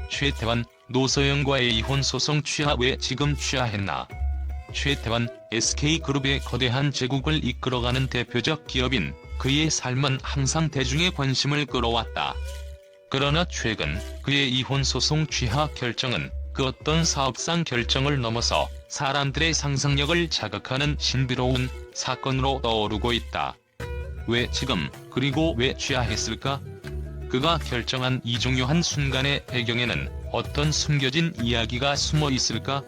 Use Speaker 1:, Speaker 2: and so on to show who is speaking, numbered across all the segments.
Speaker 1: 최태원, 노서영과의 이혼 소송 취하. 왜 지금 취하했나? 최태원, SK그룹의 거대한 제국을 이끌어가는 대표적 기업인 그의 삶은 항상 대중의 관심을 끌어왔다. 그러나 최근 그의 이혼 소송 취하 결정은 그 어떤 사업상 결정을 넘어서 사람들의 상상력을 자극하는 신비로운 사건으로 떠오르고 있다. 왜 지금, 그리고 왜 취하했을까? 그가 결정한 이 중요한 순간의 배경에는 어떤 숨겨진 이야기가 숨어 있을까?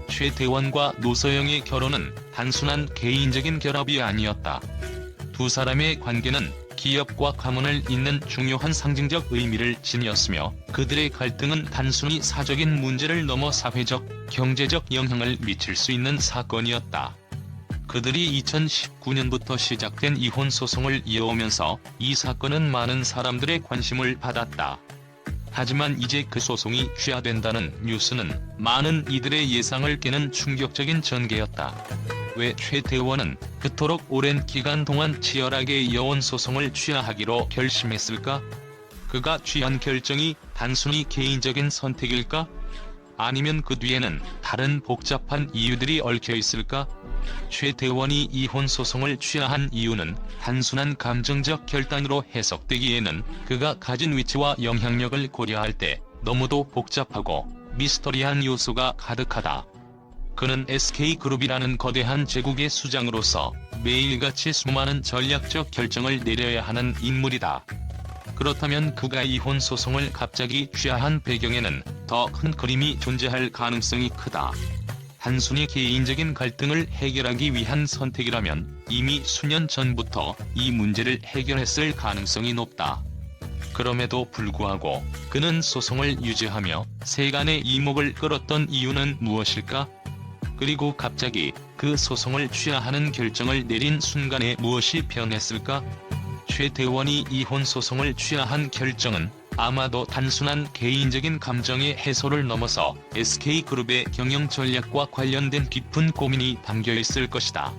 Speaker 1: 최태원과 노서영의 결혼은 단순한 개인적인 결합이 아니었다. 두 사람의 관계는 기업과 가문을 잇는 중요한 상징적 의미를 지녔으며, 그들의 갈등은 단순히 사적인 문제를 넘어 사회적, 경제적 영향을 미칠 수 있는 사건이었다. 그들이 2019년부터 시작된 이혼 소송을 이어오면서 이 사건은 많은 사람들의 관심을 받았다. 하지만 이제 그 소송이 취하된다는 뉴스는 많은 이들의 예상을 깨는 충격적인 전개였다. 왜 최태원은 그토록 오랜 기간 동안 치열하게 이어온 소송을 취하하기로 결심했을까? 그가 취한 결정이 단순히 개인적인 선택일까? 아니면 그 뒤에는 다른 복잡한 이유들이 얽혀 있을까? 최태원이 이혼 소송을 취하한 이유는 단순한 감정적 결단으로 해석되기에는 그가 가진 위치와 영향력을 고려할 때 너무도 복잡하고 미스터리한 요소가 가득하다. 그는 SK그룹이라는 거대한 제국의 수장으로서 매일같이 수많은 전략적 결정을 내려야 하는 인물이다. 그렇다면 그가 이혼 소송을 갑자기 취하한 배경에는 더 큰 그림이 존재할 가능성이 크다. 단순히 개인적인 갈등을 해결하기 위한 선택이라면 이미 수년 전부터 이 문제를 해결했을 가능성이 높다. 그럼에도 불구하고 그는 소송을 유지하며 세간의 이목을 끌었던 이유는 무엇일까? 그리고 갑자기 그 소송을 취하하는 결정을 내린 순간에 무엇이 변했을까? 최태원이 이혼 소송을 취하한 결정은 아마도 단순한 개인적인 감정의 해소를 넘어서 SK그룹의 경영 전략과 관련된 깊은 고민이 담겨있을 것이다.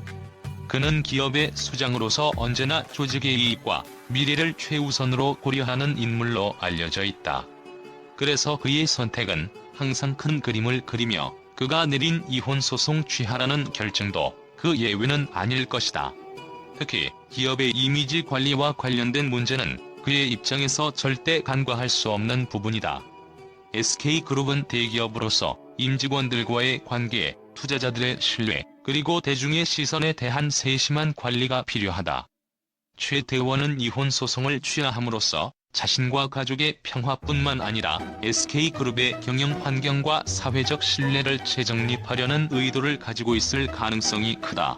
Speaker 1: 그는 기업의 수장으로서 언제나 조직의 이익과 미래를 최우선으로 고려하는 인물로 알려져 있다. 그래서 그의 선택은 항상 큰 그림을 그리며 그가 내린 이혼 소송 취하라는 결정도 그 예외는 아닐 것이다. 특히 기업의 이미지 관리와 관련된 문제는 그의 입장에서 절대 간과할 수 없는 부분이다. SK그룹은 대기업으로서 임직원들과의 관계, 투자자들의 신뢰, 그리고 대중의 시선에 대한 세심한 관리가 필요하다. 최태원은 이혼 소송을 취하함으로써 자신과 가족의 평화뿐만 아니라 SK그룹의 경영 환경과 사회적 신뢰를 재정립하려는 의도를 가지고 있을 가능성이 크다.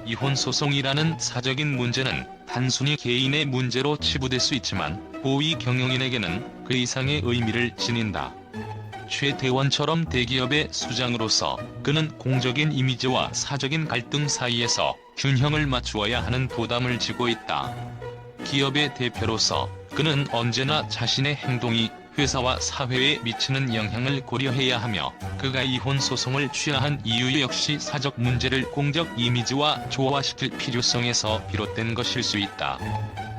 Speaker 1: 이혼 소송이라는 사적인 문제는 단순히 개인의 문제로 치부될 수 있지만 고위 경영인에게는 그 이상의 의미를 지닌다. 최태원처럼 대기업의 수장으로서 그는 공적인 이미지와 사적인 갈등 사이에서 균형을 맞추어야 하는 부담을 지고 있다. 기업의 대표로서 그는 언제나 자신의 행동이 회사와 사회에 미치는 영향을 고려해야 하며, 그가 이혼 소송을 취하한 이유 역시 사적 문제를 공적 이미지와 조화시킬 필요성에서 비롯된 것일 수 있다.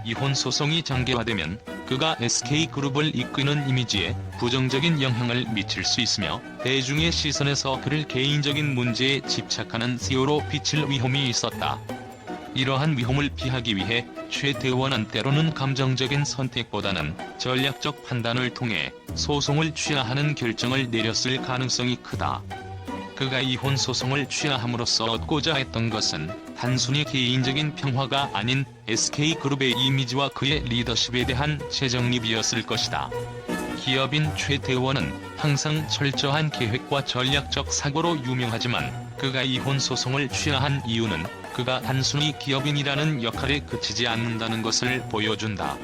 Speaker 1: 이혼 소송이 장기화되면 그가 SK그룹을 이끄는 이미지에 부정적인 영향을 미칠 수 있으며, 대중의 시선에서 그를 개인적인 문제에 집착하는 CEO로 비칠 위험이 있었다. 이러한 위험을 피하기 위해 최태원은 때로는 감정적인 선택보다는 전략적 판단을 통해 소송을 취하하는 결정을 내렸을 가능성이 크다. 그가 이혼 소송을 취하함으로써 얻고자 했던 것은 단순히 개인적인 평화가 아닌 SK그룹의 이미지와 그의 리더십에 대한 재정립이었을 것이다. 기업인 최태원은 항상 철저한 계획과 전략적 사고로 유명하지만, 그가 이혼 소송을 취하한 이유는 그가 단순히 기업인이라는 역할에 그치지 않는다는 것을 보여준다.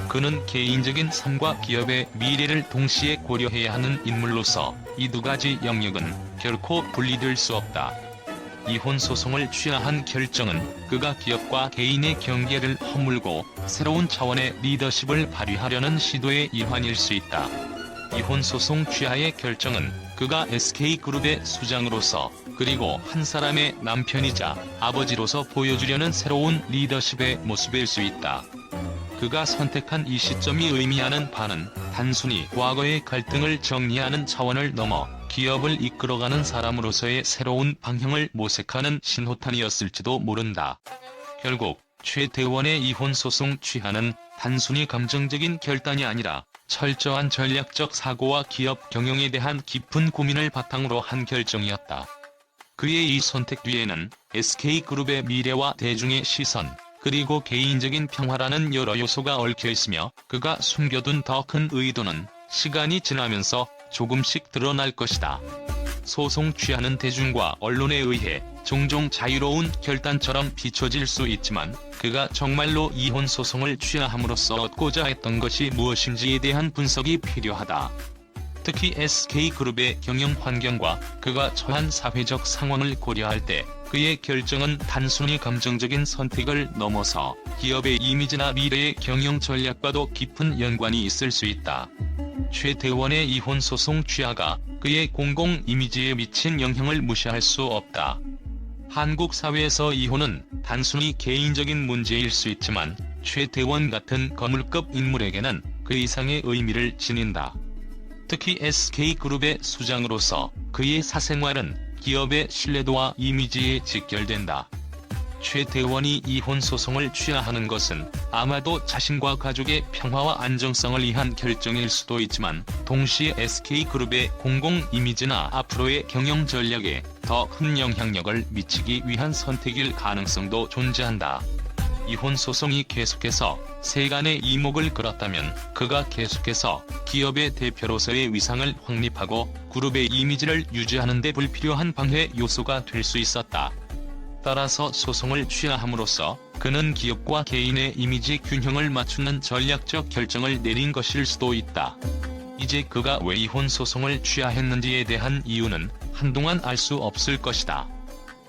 Speaker 1: 그는 개인적인 삶과 기업의 미래를 동시에 고려해야 하는 인물로서 이 두 가지 영역은 결코 분리될 수 없다. 이혼 소송을 취하한 결정은 그가 기업과 개인의 경계를 허물고 새로운 차원의 리더십을 발휘하려는 시도의 일환일 수 있다. 이혼 소송 취하의 결정은 그가 SK그룹의 수장으로서, 그리고 한 사람의 남편이자 아버지로서 보여주려는 새로운 리더십의 모습일 수 있다. 그가 선택한 이 시점이 의미하는 바는 단순히 과거의 갈등을 정리하는 차원을 넘어 기업을 이끌어가는 사람으로서의 새로운 방향을 모색하는 신호탄이었을지도 모른다. 결국 최태원의 이혼 소송 취하는 단순히 감정적인 결단이 아니라 철저한 전략적 사고와 기업 경영에 대한 깊은 고민을 바탕으로 한 결정이었다. 그의 이 선택 뒤에는 SK그룹의 미래와 대중의 시선, 그리고 개인적인 평화라는 여러 요소가 얽혀있으며 그가 숨겨둔 더 큰 의도는 시간이 지나면서 조금씩 드러날 것이다. 소송 취하는 대중과 언론에 의해 종종 자유로운 결단처럼 비춰질 수 있지만 그가 정말로 이혼 소송을 취하함으로써 얻고자 했던 것이 무엇인지에 대한 분석이 필요하다. 특히 SK그룹의 경영 환경과 그가 처한 사회적 상황을 고려할 때 그의 결정은 단순히 감정적인 선택을 넘어서 기업의 이미지나 미래의 경영 전략과도 깊은 연관이 있을 수 있다. 최태원의 이혼 소송 취하가 그의 공공 이미지에 미친 영향을 무시할 수 없다. 한국 사회에서 이혼은 단순히 개인적인 문제일 수 있지만 최태원 같은 거물급 인물에게는 그 이상의 의미를 지닌다. 특히 SK그룹의 수장으로서 그의 사생활은 기업의 신뢰도와 이미지에 직결된다. 최태원이 이혼 소송을 취하하는 것은 아마도 자신과 가족의 평화와 안정성을 위한 결정일 수도 있지만 동시에 SK그룹의 공공 이미지나 앞으로의 경영 전략에 더 큰 영향력을 미치기 위한 선택일 가능성도 존재한다. 이혼 소송이 계속해서 세간의 이목을 끌었다면 그가 계속해서 기업의 대표로서의 위상을 확립하고 그룹의 이미지를 유지하는 데 불필요한 방해 요소가 될 수 있었다. 따라서 소송을 취하함으로써 그는 기업과 개인의 이미지 균형을 맞추는 전략적 결정을 내린 것일 수도 있다. 이제 그가 왜 이혼 소송을 취하했는지에 대한 이유는 한동안 알 수 없을 것이다.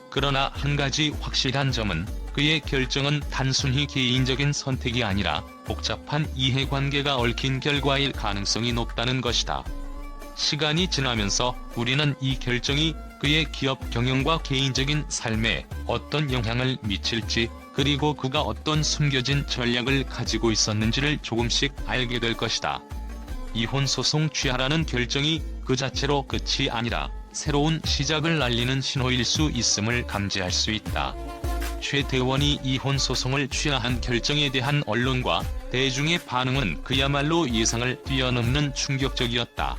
Speaker 1: 그러나 한 가지 확실한 점은 그의 결정은 단순히 개인적인 선택이 아니라 복잡한 이해관계가 얽힌 결과일 가능성이 높다는 것이다. 시간이 지나면서 우리는 이 결정이 그의 기업 경영과 개인적인 삶에 어떤 영향을 미칠지, 그리고 그가 어떤 숨겨진 전략을 가지고 있었는지를 조금씩 알게 될 것이다. 이혼 소송 취하라는 결정이 그 자체로 끝이 아니라 새로운 시작을 알리는 신호일 수 있음을 감지할 수 있다. 최태원이 이혼 소송을 취하한 결정에 대한 언론과 대중의 반응은 그야말로 예상을 뛰어넘는 충격적이었다.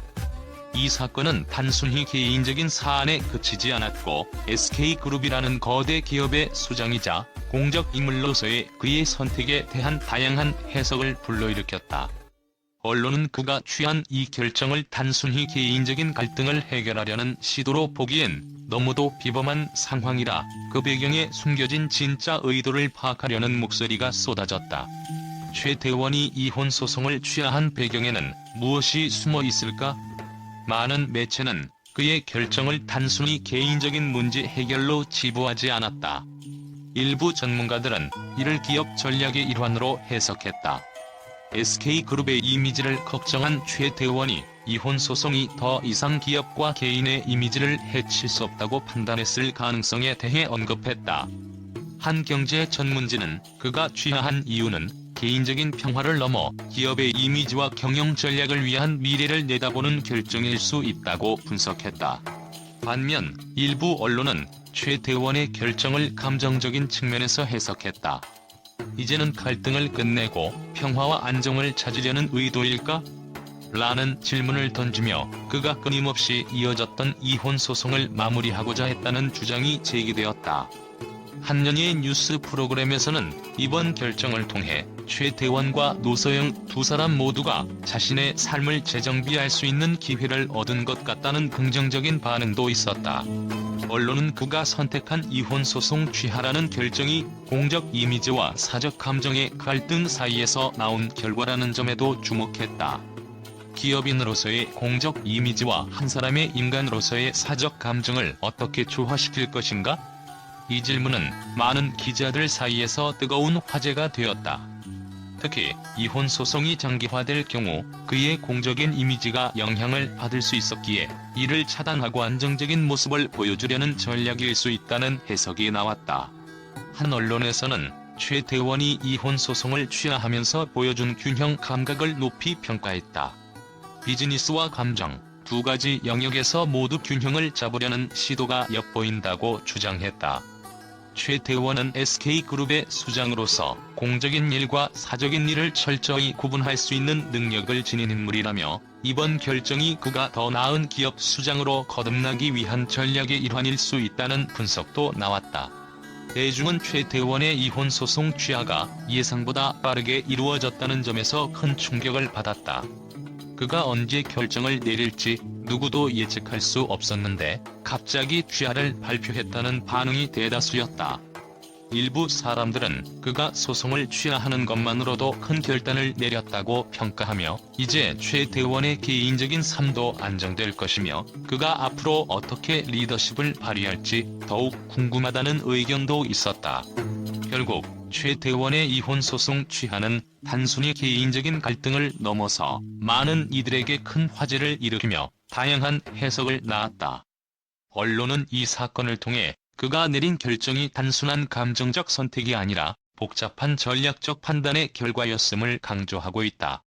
Speaker 1: 이 사건은 단순히 개인적인 사안에 그치지 않았고 SK그룹이라는 거대 기업의 수장이자 공적 인물로서의 그의 선택에 대한 다양한 해석을 불러일으켰다. 언론은 그가 취한 이 결정을 단순히 개인적인 갈등을 해결하려는 시도로 보기엔 너무도 비범한 상황이라 그 배경에 숨겨진 진짜 의도를 파악하려는 목소리가 쏟아졌다. 최태원이 이혼 소송을 취하한 배경에는 무엇이 숨어 있을까? 많은 매체는 그의 결정을 단순히 개인적인 문제 해결로 치부하지 않았다. 일부 전문가들은 이를 기업 전략의 일환으로 해석했다. SK그룹의 이미지를 걱정한 최태원이 이혼 소송이 더 이상 기업과 개인의 이미지를 해칠 수 없다고 판단했을 가능성에 대해 언급했다. 한 경제 전문지는 그가 취하한 이유는 개인적인 평화를 넘어 기업의 이미지와 경영 전략을 위한 미래를 내다보는 결정일 수 있다고 분석했다. 반면 일부 언론은 최태원의 결정을 감정적인 측면에서 해석했다. 이제는 갈등을 끝내고 평화와 안정을 찾으려는 의도일까? 라는 질문을 던지며 그가 끊임없이 이어졌던 이혼 소송을 마무리하고자 했다는 주장이 제기되었다. 한년의 뉴스 프로그램에서는 이번 결정을 통해 최태원과 노소영 두 사람 모두가 자신의 삶을 재정비할 수 있는 기회를 얻은 것 같다는 긍정적인 반응도 있었다. 언론은 그가 선택한 이혼 소송 취하라는 결정이 공적 이미지와 사적 감정의 갈등 사이에서 나온 결과라는 점에도 주목했다. 기업인으로서의 공적 이미지와 한 사람의 인간으로서의 사적 감정을 어떻게 조화시킬 것인가? 이 질문은 많은 기자들 사이에서 뜨거운 화제가 되었다. 특히 이혼 소송이 장기화될 경우 그의 공적인 이미지가 영향을 받을 수 있었기에 이를 차단하고 안정적인 모습을 보여주려는 전략일 수 있다는 해석이 나왔다. 한 언론에서는 최태원이 이혼 소송을 취하하면서 보여준 균형 감각을 높이 평가했다. 비즈니스와 감정, 두 가지 영역에서 모두 균형을 잡으려는 시도가 엿보인다고 주장했다. 최태원은 SK그룹의 수장으로서 공적인 일과 사적인 일을 철저히 구분할 수 있는 능력을 지닌 인물이라며 이번 결정이 그가 더 나은 기업 수장으로 거듭나기 위한 전략의 일환일 수 있다는 분석도 나왔다. 대중은 최태원의 이혼 소송 취하가 예상보다 빠르게 이루어졌다는 점에서 큰 충격을 받았다. 그가 언제 결정을 내릴지 누구도 예측할 수 없었는데 갑자기 취하를 발표했다는 반응이 대다수였다. 일부 사람들은 그가 소송을 취하하는 것만으로도 큰 결단을 내렸다고 평가하며 이제 최태원의 개인적인 삶도 안정될 것이며 그가 앞으로 어떻게 리더십을 발휘할지 더욱 궁금하다는 의견도 있었다. 결국 최태원의 이혼 소송 취하는 단순히 개인적인 갈등을 넘어서 많은 이들에게 큰 화제를 일으키며 다양한 해석을 낳았다. 언론은 이 사건을 통해 그가 내린 결정이 단순한 감정적 선택이 아니라 복잡한 전략적 판단의 결과였음을 강조하고 있다.